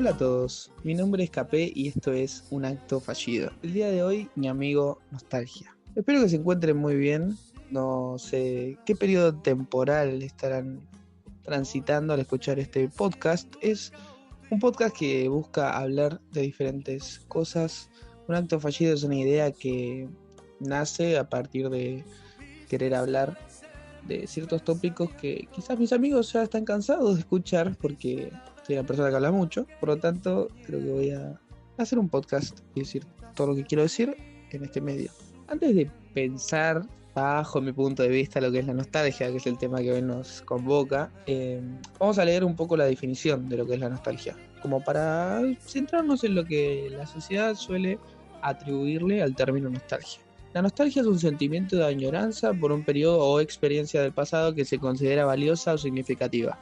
Hola a todos, mi nombre es Capé y esto es Un Acto Fallido. El día de hoy, mi amigo Nostalgia. Espero que se encuentren muy bien. No sé qué periodo temporal estarán transitando al escuchar este podcast. Es un podcast que busca hablar de diferentes cosas. Un acto fallido es una idea que nace a partir de querer hablar de ciertos tópicos que quizás mis amigos ya están cansados de escuchar porque soy una persona que habla mucho. Por lo tanto, creo que voy a hacer un podcast y decir todo lo que quiero decir en este medio. Antes de pensar bajo mi punto de vista lo que es la nostalgia, que es el tema que hoy nos convoca, vamos a leer un poco la definición de lo que es la nostalgia, como para centrarnos en lo que la sociedad suele atribuirle al término nostalgia. La nostalgia es un sentimiento de añoranza por un periodo o experiencia del pasado que se considera valiosa o significativa.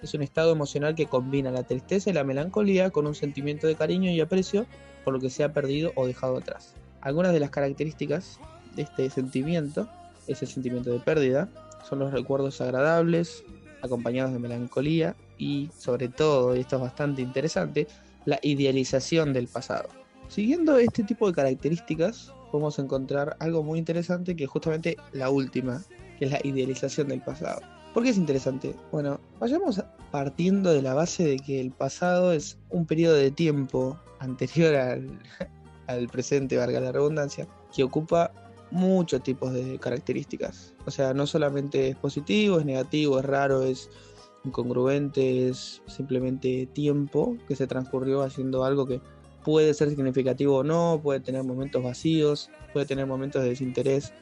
Es un estado emocional que combina la tristeza y la melancolía con un sentimiento de cariño y aprecio por lo que se ha perdido o dejado atrás. Algunas de las características de este sentimiento es el sentimiento de pérdida, son los recuerdos agradables, acompañados de melancolía y, sobre todo, y esto es bastante interesante, la idealización del pasado. Siguiendo este tipo de características, podemos encontrar algo muy interesante que es justamente la última, que es la idealización del pasado. ¿Por qué es interesante? Bueno, vayamos partiendo de la base de que el pasado es un periodo de tiempo anterior al presente, valga la redundancia, que ocupa muchos tipos de características. O sea, no solamente es positivo, es negativo, es raro, es incongruente, es simplemente tiempo que se transcurrió haciendo algo que puede ser significativo o no, puede tener momentos vacíos, puede tener momentos de desinterés,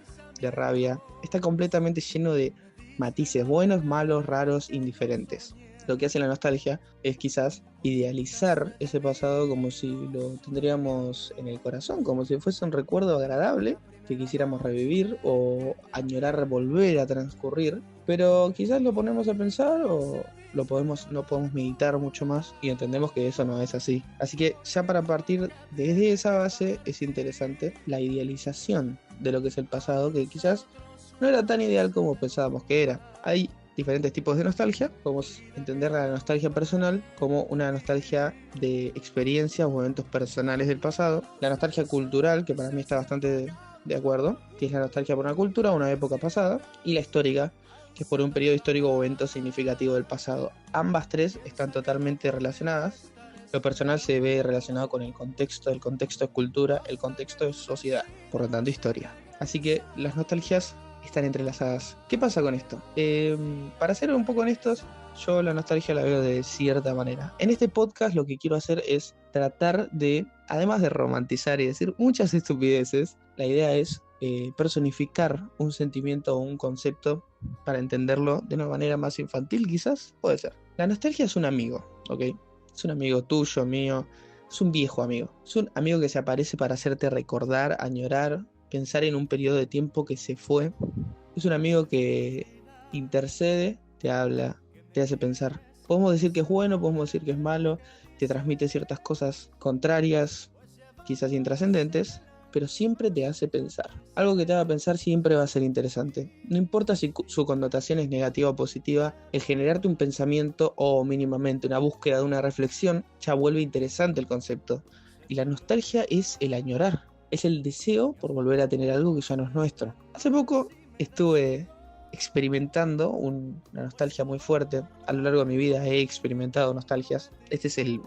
de rabia. Está completamente lleno de matices buenos, malos, raros, indiferentes. Lo que hace la nostalgia es quizás idealizar ese pasado como si lo tendríamos en el corazón, como si fuese un recuerdo agradable que quisiéramos revivir o añorar volver a transcurrir, pero quizás lo ponemos a pensar o no podemos meditar mucho más y entendemos que eso no es así. Así que ya para partir desde esa base es interesante la idealización de lo que es el pasado, que quizás no era tan ideal como pensábamos que era. Hay diferentes tipos de nostalgia. Podemos entender la nostalgia personal como una nostalgia de experiencias o momentos personales del pasado. La nostalgia cultural, que para mí está bastante de acuerdo, que es la nostalgia por una cultura o una época pasada. Y la histórica, que es por un periodo histórico o evento significativo del pasado. Ambas tres están totalmente relacionadas. Lo personal se ve relacionado con el contexto es cultura, el contexto es sociedad, por lo tanto historia. Así que las nostalgias están entrelazadas. ¿Qué pasa con esto? Para ser un poco honestos, yo la nostalgia la veo de cierta manera. En este podcast lo que quiero hacer es tratar de, además de romantizar y decir muchas estupideces, la idea es personificar un sentimiento o un concepto para entenderlo de una manera más infantil, quizás, puede ser. La nostalgia es un amigo, ¿ok? Es un amigo tuyo, mío, es un viejo amigo. Es un amigo que se aparece para hacerte recordar, añorar, pensar en un periodo de tiempo que se fue. Es un amigo que intercede, te habla, te hace pensar. Podemos decir que es bueno, podemos decir que es malo, te transmite ciertas cosas contrarias, quizás intrascendentes, pero siempre te hace pensar. Algo que te haga pensar siempre va a ser interesante. No importa si su connotación es negativa o positiva, el generarte un pensamiento o mínimamente una búsqueda de una reflexión ya vuelve interesante el concepto. Y la nostalgia es el añorar, es el deseo por volver a tener algo que ya no es nuestro. Hace poco estuve experimentando una nostalgia muy fuerte. A lo largo de mi vida he experimentado nostalgias. Este es el,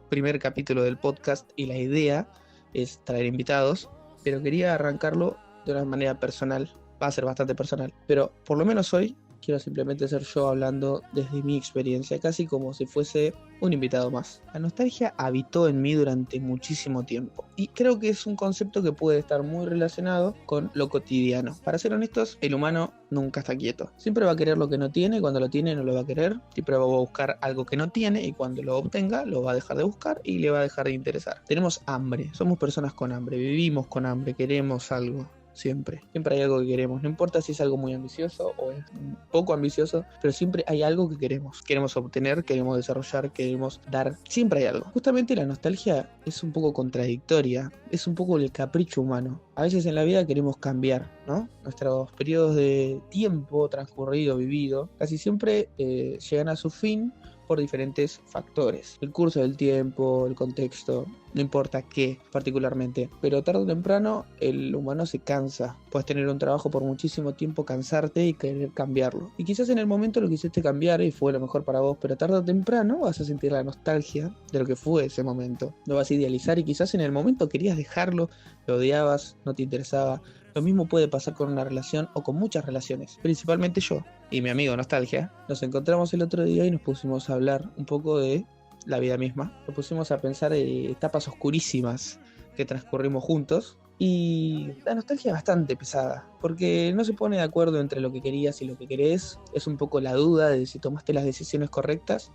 primer capítulo del podcast y la idea es traer invitados, pero quería arrancarlo de una manera personal. Va a ser bastante personal, pero por lo menos hoy quiero simplemente ser yo hablando desde mi experiencia, casi como si fuese un invitado más. La nostalgia habitó en mí durante muchísimo tiempo y creo que es un concepto que puede estar muy relacionado con lo cotidiano. Para ser honestos, el humano nunca está quieto. Siempre va a querer lo que no tiene y cuando lo tiene no lo va a querer. Siempre va a buscar algo que no tiene y cuando lo obtenga lo va a dejar de buscar y le va a dejar de interesar. Tenemos hambre, somos personas con hambre, vivimos con hambre, queremos algo. Siempre hay algo que queremos, no importa si es algo muy ambicioso o es poco ambicioso, pero siempre hay algo que queremos obtener, queremos desarrollar, queremos dar, siempre hay algo. Justamente la nostalgia es un poco contradictoria, es un poco el capricho humano. A veces en la vida queremos cambiar, ¿no? Nuestros periodos de tiempo transcurrido, vivido, casi siempre llegan a su fin por diferentes factores. El curso del tiempo, el contexto, no importa qué particularmente. Pero tarde o temprano el humano se cansa. Puedes tener un trabajo por muchísimo tiempo, cansarte y querer cambiarlo. Y quizás en el momento lo quisiste cambiar y fue lo mejor para vos, pero tarde o temprano vas a sentir la nostalgia de lo que fue ese momento. Lo vas a idealizar y quizás en el momento querías dejarlo, lo odiabas, no te interesaba. Lo mismo puede pasar con una relación o con muchas relaciones. Principalmente yo y mi amigo Nostalgia nos encontramos el otro día y nos pusimos a hablar un poco de la vida misma. Nos pusimos a pensar de etapas oscurísimas que transcurrimos juntos. Y la nostalgia es bastante pesada, porque no se pone de acuerdo entre lo que querías y lo que querés. Es un poco la duda de si tomaste las decisiones correctas,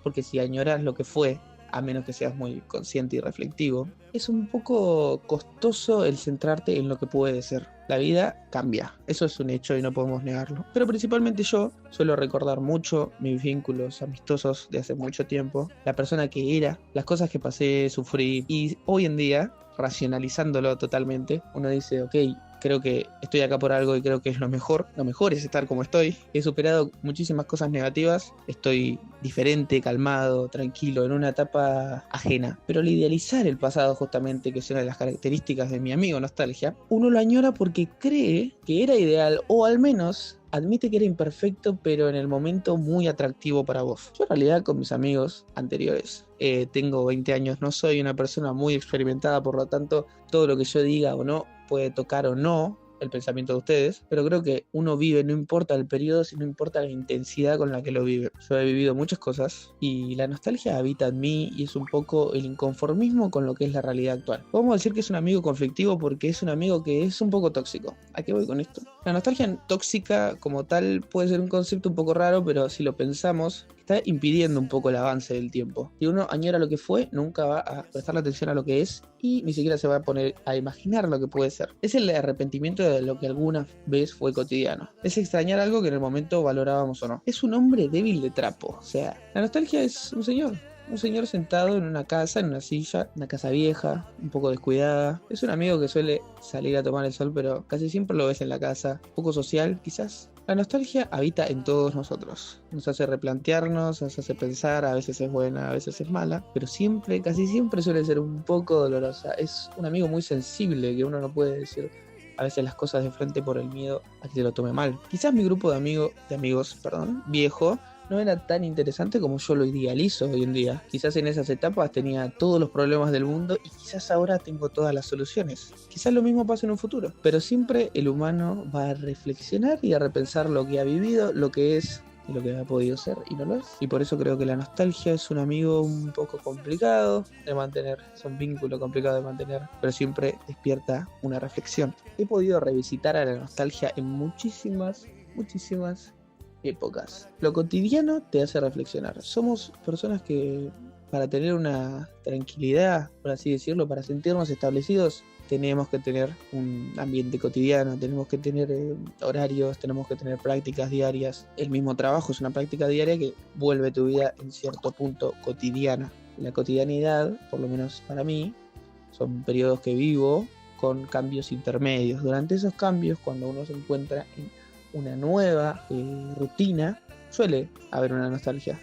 porque si añoras lo que fue, a menos que seas muy consciente y reflectivo, es un poco costoso el centrarte en lo que puede ser. La vida cambia, eso es un hecho y no podemos negarlo. Pero principalmente yo suelo recordar mucho mis vínculos amistosos de hace mucho tiempo, la persona que era, las cosas que pasé, sufrí, y hoy en día, racionalizándolo totalmente, uno dice, ok, creo que estoy acá por algo y creo que es lo mejor. Lo mejor es estar como estoy. He superado muchísimas cosas negativas. Estoy diferente, calmado, tranquilo, en una etapa ajena. Pero al idealizar el pasado, justamente, que es una de las características de mi amigo Nostalgia, uno lo añora porque cree que era ideal, o al menos admite que era imperfecto, pero en el momento muy atractivo para vos. Yo en realidad con mis amigos anteriores, tengo 20 años, no soy una persona muy experimentada, por lo tanto todo lo que yo diga o no puede tocar o no el pensamiento de ustedes, pero creo que uno vive, no importa el periodo, sino importa la intensidad con la que lo vive. Yo he vivido muchas cosas y la nostalgia habita en mí y es un poco el inconformismo con lo que es la realidad actual. Podemos decir que es un amigo conflictivo porque es un amigo que es un poco tóxico. ¿A qué voy con esto? La nostalgia tóxica como tal puede ser un concepto un poco raro, pero si lo pensamos, está impidiendo un poco el avance del tiempo. Si uno añora lo que fue, nunca va a prestarle atención a lo que es y ni siquiera se va a poner a imaginar lo que puede ser. Es el arrepentimiento de lo que alguna vez fue cotidiano. Es extrañar algo que en el momento valorábamos o no. Es un hombre débil de trapo. O sea, la nostalgia es un señor sentado en una casa, en una silla, una casa vieja, un poco descuidada. Es un amigo que suele salir a tomar el sol, pero casi siempre lo ves en la casa. Poco social, quizás. La nostalgia habita en todos nosotros. Nos hace replantearnos, nos hace pensar, a veces es buena, a veces es mala, pero siempre, casi siempre suele ser un poco dolorosa. Es un amigo muy sensible que uno no puede decir a veces las cosas de frente por el miedo a que se lo tome mal. Quizás mi grupo de amigos, viejo, no era tan interesante como yo lo idealizo hoy en día. Quizás en esas etapas tenía todos los problemas del mundo y quizás ahora tengo todas las soluciones. Quizás lo mismo pase en un futuro. Pero siempre el humano va a reflexionar y a repensar lo que ha vivido, lo que es y lo que ha podido ser y no lo es. Y por eso creo que la nostalgia es un amigo un poco complicado de mantener, es un vínculo complicado de mantener, pero siempre despierta una reflexión. He podido revisitar a la nostalgia en muchísimas épocas. Lo cotidiano te hace reflexionar. Somos personas que para tener una tranquilidad, por así decirlo, para sentirnos establecidos, tenemos que tener un ambiente cotidiano, tenemos que tener horarios, tenemos que tener prácticas diarias. El mismo trabajo es una práctica diaria que vuelve tu vida en cierto punto cotidiana. La cotidianidad, por lo menos para mí, son periodos que vivo con cambios intermedios. Durante esos cambios, cuando uno se encuentra en una nueva rutina, suele haber una nostalgia.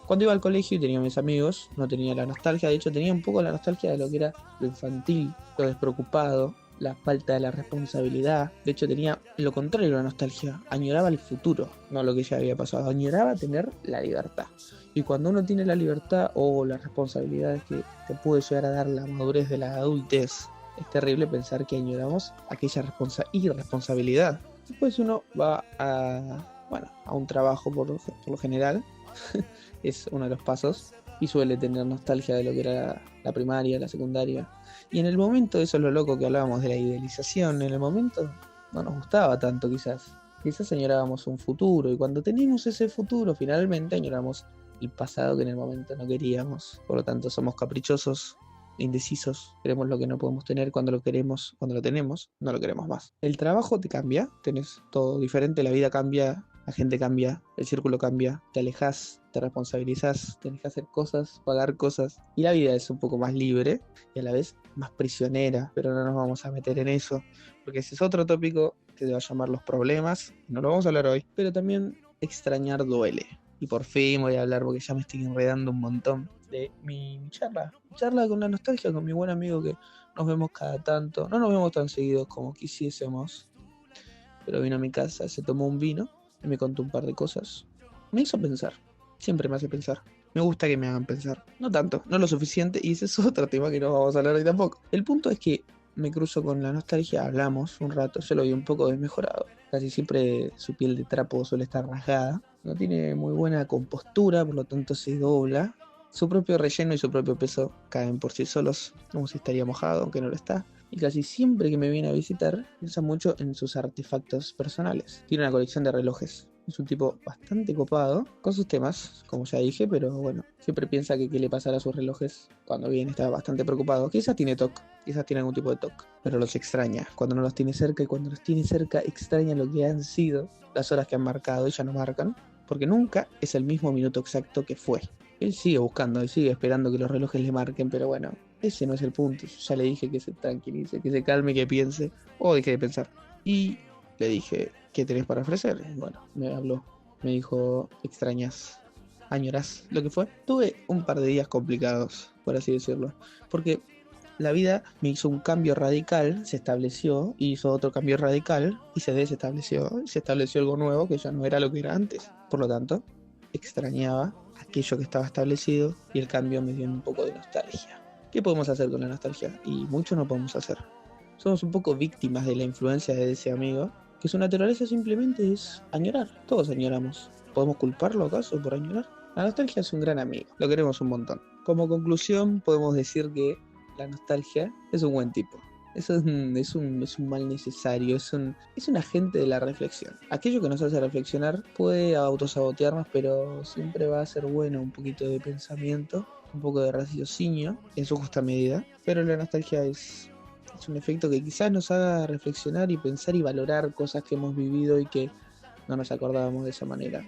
Cuando iba al colegio y tenía a mis amigos, no tenía la nostalgia, de hecho tenía un poco la nostalgia de lo que era lo infantil, lo despreocupado, la falta de la responsabilidad. De hecho tenía lo contrario de la nostalgia, añoraba el futuro, no lo que ya había pasado, añoraba tener la libertad. Y cuando uno tiene la libertad o las responsabilidades que te puede llegar a dar la madurez de la adultez, es terrible pensar que añoramos aquella irresponsabilidad. Después uno va a un trabajo por lo general, es uno de los pasos, y suele tener nostalgia de lo que era la primaria, la secundaria. Y en el momento, eso es lo loco que hablábamos de la idealización, en el momento no nos gustaba tanto quizás. Quizás añorábamos un futuro, y cuando teníamos ese futuro, finalmente añoramos el pasado que en el momento no queríamos. Por lo tanto, somos caprichosos, indecisos, queremos lo que no podemos tener cuando lo queremos, cuando lo tenemos, no lo queremos más. El trabajo te cambia, tenés todo diferente, la vida cambia, la gente cambia, el círculo cambia, te alejas, te responsabilizas, tenés que hacer cosas, pagar cosas, y la vida es un poco más libre y a la vez más prisionera, pero no nos vamos a meter en eso, porque ese es otro tópico que se va a llamar los problemas, no lo vamos a hablar hoy, pero también extrañar duele. Y por fin voy a hablar porque ya me estoy enredando un montón de mi charla. Mi charla con la nostalgia, con mi buen amigo que nos vemos cada tanto. No nos vemos tan seguidos como quisiésemos. Pero vino a mi casa, se tomó un vino y me contó un par de cosas. Me hizo pensar. Siempre me hace pensar. Me gusta que me hagan pensar. No tanto, no lo suficiente. Y ese es otro tema que no vamos a hablar hoy tampoco. El punto es que me cruzo con la nostalgia, hablamos un rato, yo lo vi un poco desmejorado. Casi siempre su piel de trapo suele estar rasgada. No tiene muy buena compostura, por lo tanto se dobla. Su propio relleno y su propio peso caen por sí solos, como si estaría mojado, aunque no lo está. Y casi siempre que me viene a visitar, piensa mucho en sus artefactos personales. Tiene una colección de relojes. Es un tipo bastante copado con sus temas, como ya dije, pero bueno, siempre piensa que qué le pasará a sus relojes cuando viene, está bastante preocupado. Quizás tiene TOC, quizás tiene algún tipo de TOC, pero los extraña cuando no los tiene cerca, y cuando los tiene cerca extraña lo que han sido, las horas que han marcado y ya no marcan, porque nunca es el mismo minuto exacto que fue. Él sigue buscando, él sigue esperando que los relojes le marquen, pero bueno, ese no es el punto. Yo ya le dije que se tranquilice, que se calme, que piense, o deje de pensar. Y le dije, ¿qué tenés para ofrecer? Bueno, me habló, me dijo, extrañas, añoras lo que fue. Tuve un par de días complicados, por así decirlo, porque la vida me hizo un cambio radical, se estableció, hizo otro cambio radical y se desestableció, y se estableció algo nuevo que ya no era lo que era antes. Por lo tanto, extrañaba aquello que estaba establecido y el cambio me dio un poco de nostalgia. ¿Qué podemos hacer con la nostalgia? Y mucho no podemos hacer. Somos un poco víctimas de la influencia de ese amigo, que su naturaleza simplemente es añorar. Todos añoramos. ¿Podemos culparlo acaso por añorar? La nostalgia es un gran amigo, lo queremos un montón. Como conclusión podemos decir que la nostalgia es un buen tipo. Es un mal necesario, es un agente de la reflexión. Aquello que nos hace reflexionar puede autosabotearnos, pero siempre va a ser bueno un poquito de pensamiento, un poco de raciocinio en su justa medida. Pero la nostalgia es un efecto que quizás nos haga reflexionar y pensar y valorar cosas que hemos vivido y que no nos acordábamos de esa manera.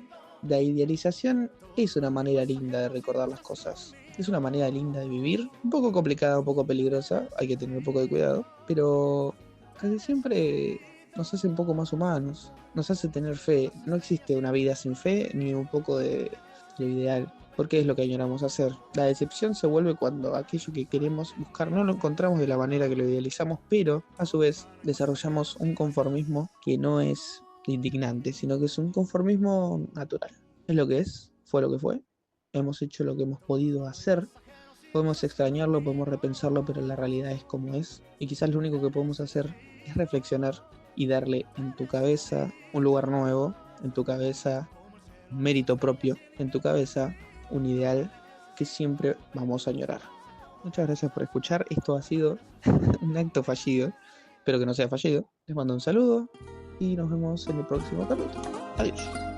La idealización es una manera linda de recordar las cosas. Es una manera linda de vivir, un poco complicada, un poco peligrosa, hay que tener un poco de cuidado, pero casi siempre nos hace un poco más humanos, nos hace tener fe. No existe una vida sin fe ni un poco de lo ideal, porque es lo que añoramos hacer. La decepción se vuelve cuando aquello que queremos buscar no lo encontramos de la manera que lo idealizamos, pero a su vez desarrollamos un conformismo que no es indignante, sino que es un conformismo natural. Es lo que es, fue lo que fue, hemos hecho lo que hemos podido hacer, podemos extrañarlo, podemos repensarlo, pero la realidad es como es, y quizás lo único que podemos hacer es reflexionar y darle en tu cabeza un lugar nuevo, en tu cabeza un mérito propio, en tu cabeza un ideal que siempre vamos a añorar. Muchas gracias por escuchar, esto ha sido un acto fallido, espero que no sea fallido, les mando un saludo y nos vemos en el próximo capítulo. Adiós.